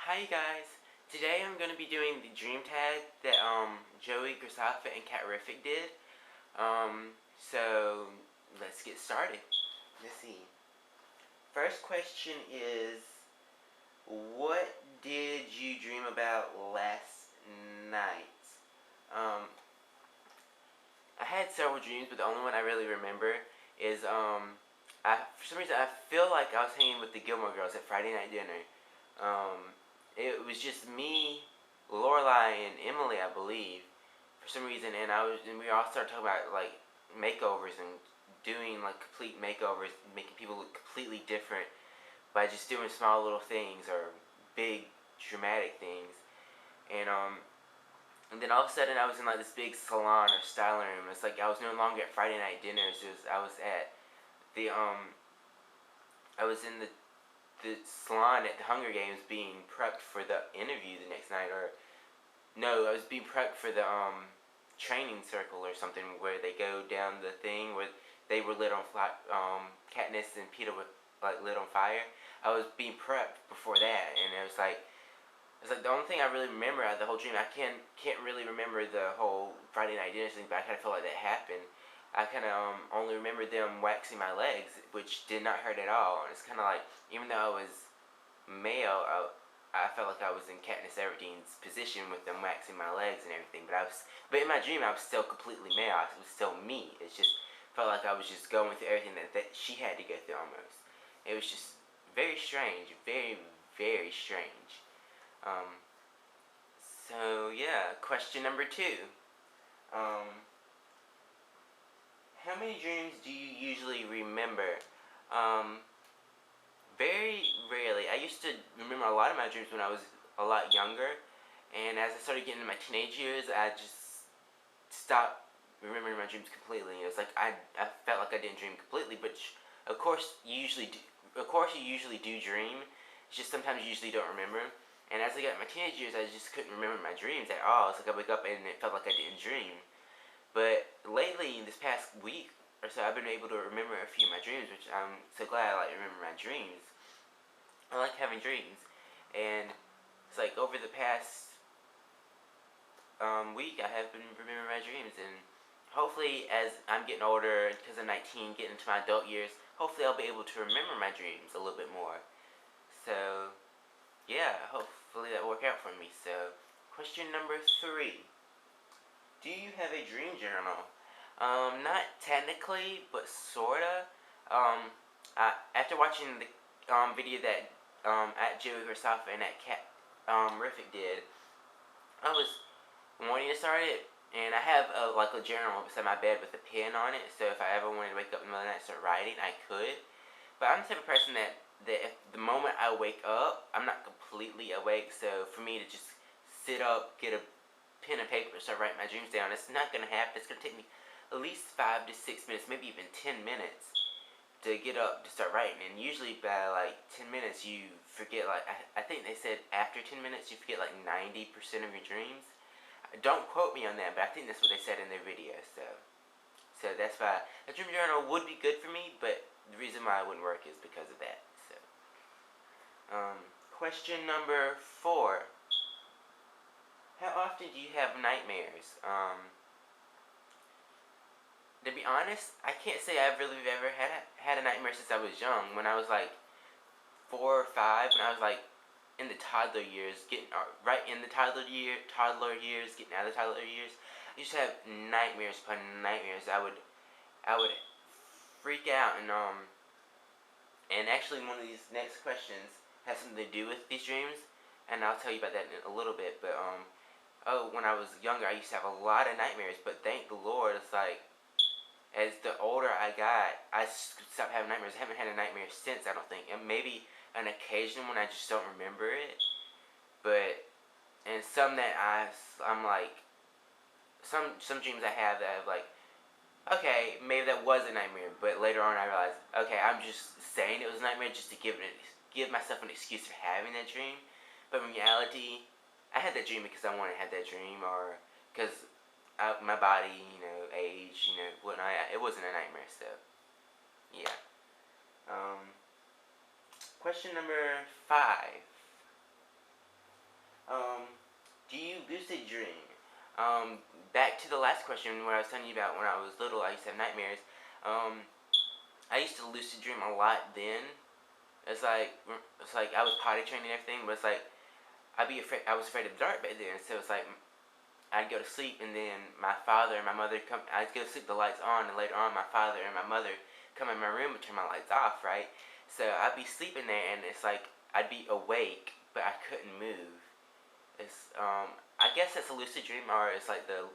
Hi you guys. Today I'm going to be doing the Dream Tag that Joey Graceffa and Catrific did. So let's get started. Let's see. First question is, what did you dream about last night? Um, I had several dreams, but the only one I really remember is for some reason I feel like I was hanging with the Gilmore Girls at Friday night dinner. It was just me, Lorelai, and Emily, I believe, for some reason, and we all started talking about like makeovers and doing like complete makeovers, making people look completely different by just doing small little things or big dramatic things, and and then all of a sudden I was in like this big salon or styling room. It's like I was no longer at Friday night dinners. I was at the I was in the salon at the Hunger Games being prepped for the interview the next night, or no, I was being prepped for the training circle or something where they go down the thing where they were lit on fire. Katniss and Peter were like lit on fire. I was being prepped before that, and it's like the only thing I really remember out of the whole dream. I can't really remember the whole Friday night dinner thing, but I kind of feel like that happened. I kind of only remember them waxing my legs, which did not hurt at all. And it's kind of like, even though I was male, I felt like I was in Katniss Everdeen's position with them waxing my legs and everything. But in my dream, I was still completely male. I was still me. It just felt like I was just going through everything that she had to go through almost. It was just very strange, very, very strange. Um, so yeah, question number 2. Um, how many dreams do you usually remember? Um, Very rarely. I used to remember a lot of my dreams when I was a lot younger, and as I started getting into my teenage years, I just stopped remembering my dreams completely. It was like I felt like I didn't dream completely, but of course you usually do. Of course you usually do dream. It's just sometimes you usually don't remember. And as I got in my teenage years, I just couldn't remember my dreams at all. It's like I wake up and it felt like I didn't dream. But lately, this past week or so, I've been able to remember a few of my dreams, which I'm so glad I like remember my dreams. I like having dreams, and it's like over the past week, I have been remembering my dreams, and hopefully, as I'm getting older, because I'm 19, getting into my adult years, hopefully I'll be able to remember my dreams a little bit more. So, yeah, hopefully that will work out for me. So, question number 3. Do you have a dream journal? Not technically, but sorta. After watching the video that at Joey Graceffa and at Cat Riffic did, I was wanting to start it, and I have like a journal beside my bed with a pen on it. So if I ever wanted to wake up in the middle of the night and start writing, I could. But I'm the type of person that if the moment I wake up, I'm not completely awake. So for me to just sit up, get a pen and paper, and start writing my dreams down, it's not gonna happen. It's gonna take me at least 5 to 6 minutes, maybe even 10 minutes to get up to start writing. And usually by like 10 minutes you forget, like I think they said after 10 minutes you forget like 90% of your dreams. Don't quote me on that, but I think that's what they said in their video. So that's why a dream journal would be good for me, but the reason why it wouldn't work is because of that. So question number 4. How often do you have nightmares? To be honest, I can't say I've really ever had a nightmare since I was young. When I was like 4 or 5, when I was like in the toddler years, getting right in the toddler years, getting out of the toddler years, I used to have nightmares upon nightmares. I would freak out, and actually one of these next questions has something to do with these dreams, and I'll tell you about that in a little bit. But when I was younger, I used to have a lot of nightmares, but thank the Lord, it's like as the older I got, I stopped having nightmares. I haven't had a nightmare since, I don't think. And maybe an occasion when I just don't remember it. But, and some that I'm like, some dreams I have that I've like, okay, maybe that was a nightmare. But later on I realized, okay, I'm just saying it was a nightmare just to give myself an excuse for having that dream. But in reality, I had that dream because I wanted to have that dream, or because my body, age, whatnot. It wasn't a nightmare, so yeah. Question number 5. Um, do you lucid dream? Back to the last question, what I was telling you about when I was little, I used to have nightmares. Um, I used to lucid dream a lot then. It's like I was potty trained and everything, but it's like I'd be afraid. I was afraid of the dark back then, so it's like I'd go to sleep and then my father and my mother come. I'd go to sleep, the lights on, and later on my father and my mother come in my room and turn my lights off, right? So I'd be sleeping there, and it's like I'd be awake, but I couldn't move. It's I guess it's a lucid dream, or it's like the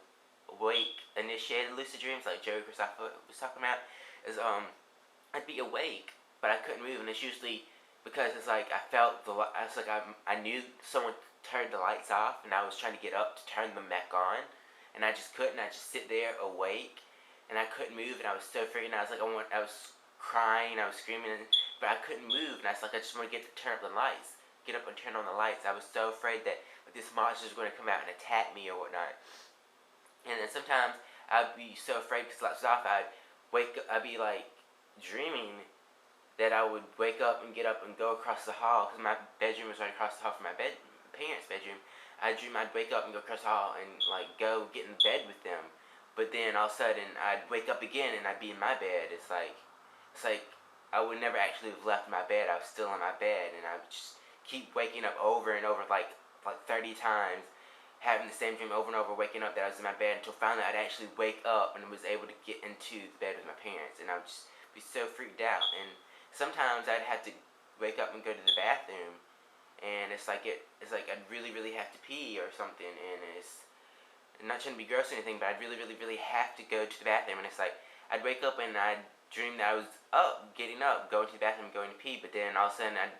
awake initiated lucid dreams, like Joey Graceffa was talking about. Is I'd be awake, but I couldn't move, and it's usually because it's like I felt the. It's like I knew someone turned the lights off, and I was trying to get up to turn them back on, and I just couldn't. I just sit there awake, and I couldn't move, and I was so freaking out. I was crying, I was screaming, but I couldn't move, and I was like, I just want to get to turn up the lights, get up and turn on the lights. I was so afraid that like, this monster was going to come out and attack me or whatnot. And then sometimes I'd be so afraid because the lights was off. I'd be like dreaming that I would wake up and get up and go across the hall because my bedroom was right across the hall from my parents' bedroom. I dream I'd wake up and go across the hall and like go get in bed with them, but then all of a sudden I'd wake up again and I'd be in my bed. It's like I would never actually have left my bed. I was still in my bed, and I would just keep waking up over and over like 30 times, having the same dream over and over, waking up that I was in my bed until finally I'd actually wake up and was able to get into the bed with my parents, and I would just be so freaked out. And sometimes I'd have to wake up and go to the bathroom, and it's like I'd really have to pee or something, and it's I'm not trying to be gross or anything, but I'd really have to go to the bathroom, and it's like I'd wake up and I'd dream that I was up, getting up, going to the bathroom, going to pee, but then all of a sudden I'd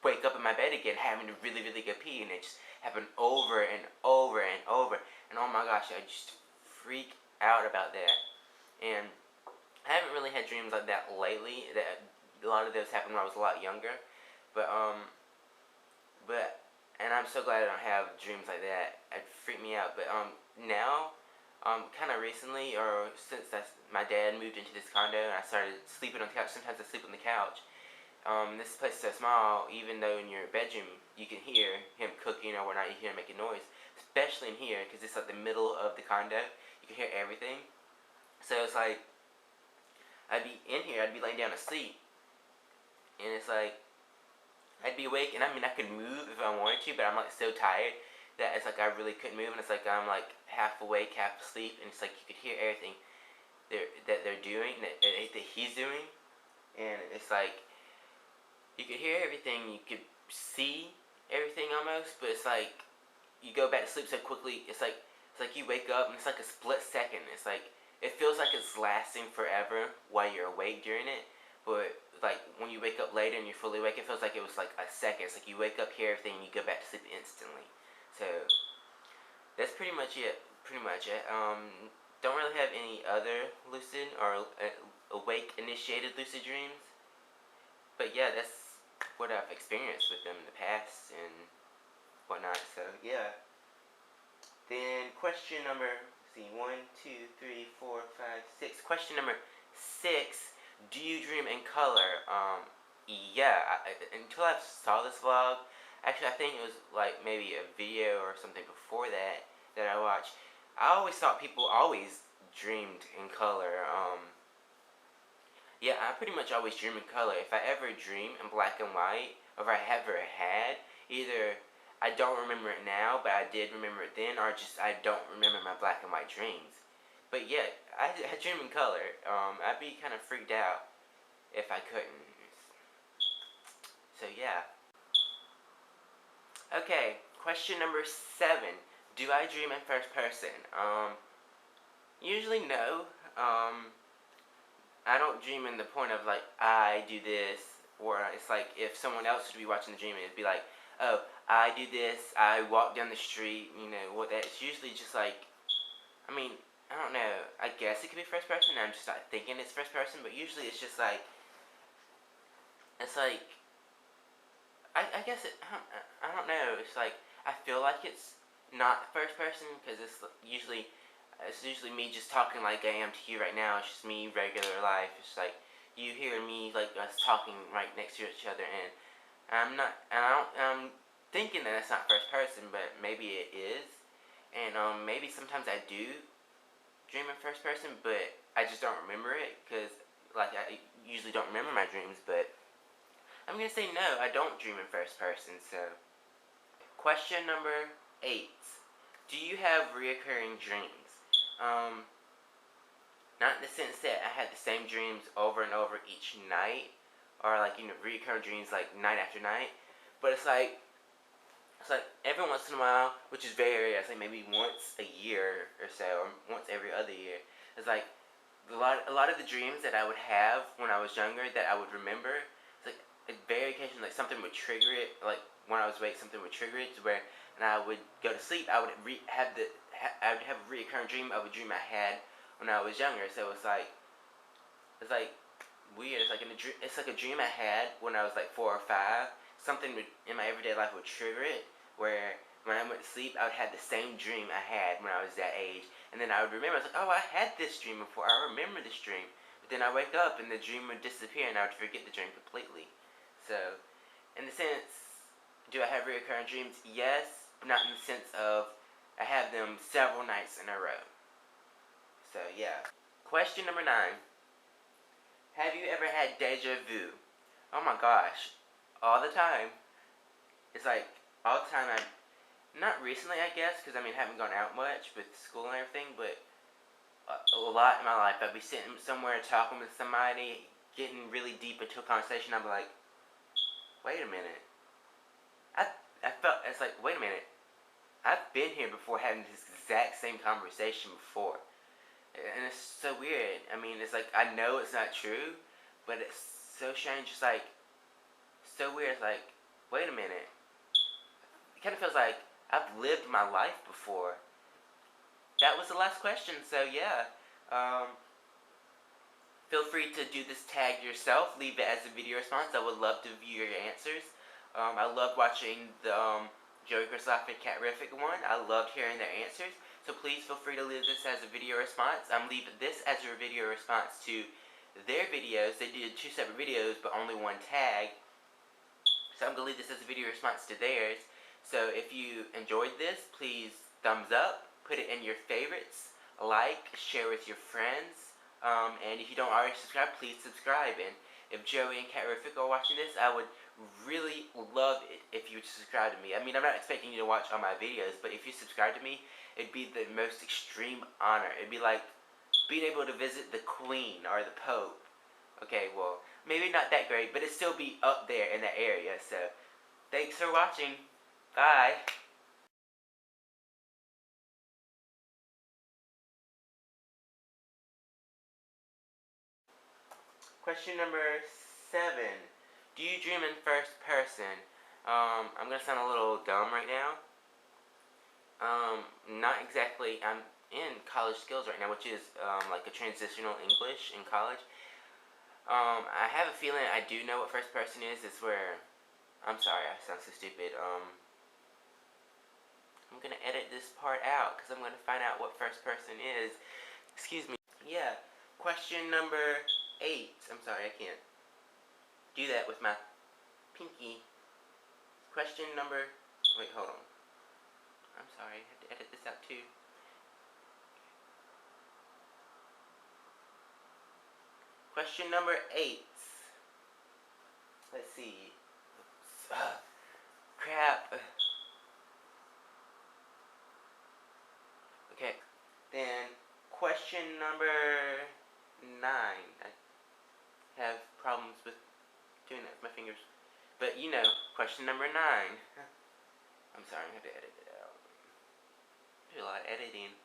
wake up in my bed again, having to really go pee, and it just happened over and over and over, and oh my gosh, I just freak out about that, and I haven't really had dreams like that lately. That a lot of those happened when I was a lot younger, but but and I'm so glad I don't have dreams like that. It freaked me out. But now, kind of recently, or since my dad moved into this condo and I started sleeping on the couch. Sometimes I sleep on the couch. This place is so small. Even though in your bedroom you can hear him cooking or whatnot, you hear him making noise. Especially in here, because it's like the middle of the condo. You can hear everything. So it's like I'd be in here. I'd be laying down to sleep, and it's like I'd be awake, and I mean I could move if I wanted to, but I'm like so tired that it's like I really couldn't move, and it's like I'm like half awake, half asleep, and it's like you could hear everything they're doing, that he's doing, and it's like you could hear everything, you could see everything almost, but it's like you go back to sleep so quickly. It's like you wake up, and it's like a split second. It's like it feels like it's lasting forever while you're awake during it, but like when you wake up later and you're fully awake, it feels like it was like a second. It's like you wake up, hear everything, and you go back to sleep instantly. So that's pretty much it. Pretty much it. Don't really have any other lucid or awake initiated lucid dreams, but yeah, that's what I've experienced with them in the past and whatnot. So yeah. Then question number, let's see, 1, 2, 3, 4, 5, 6. Question number 6. Do you dream in color? Yeah. Until I saw this vlog, actually I think it was like maybe a video or something before that I watched. I always thought people always dreamed in color. Yeah, I pretty much always dream in color. If I ever dream in black and white, or if I ever had, either I don't remember it now, but I did remember it then, or just I don't remember my black and white dreams. But yeah, I dream in color. I'd be kind of freaked out if I couldn't. So yeah. Okay, question number 7. Do I dream in first person? Usually no. I don't dream in the point of like I do this, or it's like if someone else would be watching the dream, it'd be like, oh, I do this. I walk down the street. You know what? That's usually just like, I mean, I don't know. I guess it could be first person. I'm just not thinking it's first person, but usually it's just like, it's like, I guess I don't know. It's like I feel like it's not first person because it's usually me just talking like I am to you right now. It's just me regular life. It's like you hear me like us talking right next to each other, and I'm not, and I don't, thinking that it's not first person, but maybe it is. And maybe sometimes I do dream in first person, but I just don't remember it because, like, I usually don't remember my dreams. But I'm gonna say no, I don't dream in first person. So, question number 8: do you have reoccurring dreams? Um, Not in the sense that I had the same dreams over and over each night, or like reoccurring dreams like night after night, but it's like every once in a while, which is very rare. It's like maybe once a year or so, or once every other year. It's like a lot of the dreams that I would have when I was younger that I would remember. It's like very occasionally, like something would trigger it. Like when I was awake, something would trigger it to where, and I would go to sleep. I would I would have a reoccurring dream of a dream I had when I was younger. So it's like weird. It's like a dream I had when I was like 4 or 5. Something would in my everyday life would trigger it. Where when I went to sleep, I would have the same dream I had when I was that age, and then I would remember. I was like, oh, I had this dream before. I remember this dream. But then I wake up and the dream would disappear, and I would forget the dream completely. So, in the sense, do I have recurring dreams? Yes, but not in the sense of I have them several nights in a row. So yeah. Question number 9: have you ever had deja vu? Oh my gosh, all the time. It's like all the time. Not recently, I guess, because I haven't gone out much with school and everything, but a lot in my life, I'd be sitting somewhere talking with somebody, getting really deep into a conversation. I'd be like, wait a minute. I felt, it's like, wait a minute. I've been here before having this exact same conversation before. And it's so weird. It's like, I know it's not true, but it's so strange. It's like, so weird. It's like, wait a minute. It kind of feels like I've lived my life before. That was the last question, so yeah. Feel free to do this tag yourself. Leave it as a video response. I would love to view your answers. I loved watching the Joey Graceffa and Cat Rific one. I loved hearing their answers. So please feel free to leave this as a video response. I'm leaving this as a video response to their videos. They did 2 separate videos, but only 1 tag. So I'm going to leave this as a video response to theirs. So if you enjoyed this, please thumbs up, put it in your favorites, like, share with your friends, and if you don't already subscribe, please subscribe. And if Joey and Cat Rific are watching this, I would really love it if you would subscribe to me. I'm not expecting you to watch all my videos, but if you subscribe to me, it'd be the most extreme honor. It'd be like being able to visit the Queen or the Pope. Okay, well, maybe not that great, but it'd still be up there in that area. So, thanks for watching. Bye. Question number 7: do you dream in first person? I'm gonna sound a little dumb right now. Not exactly. I'm in college skills right now, which is like a transitional English in college. I have a feeling I do know what first person is. It's where, I'm sorry, I sound so stupid. I'm gonna edit this part out because I'm gonna find out what first person is. Excuse me. Yeah. Question number 8. I'm sorry, I can't do that with my pinky. Question number. Wait, hold on. I'm sorry, I have to edit this out too. Question number 8. Let's see. Crap. Okay. Then, question number 9. I have problems with doing that with my fingers. But question number 9. I'm sorry, I have to edit it out. There's a lot of editing.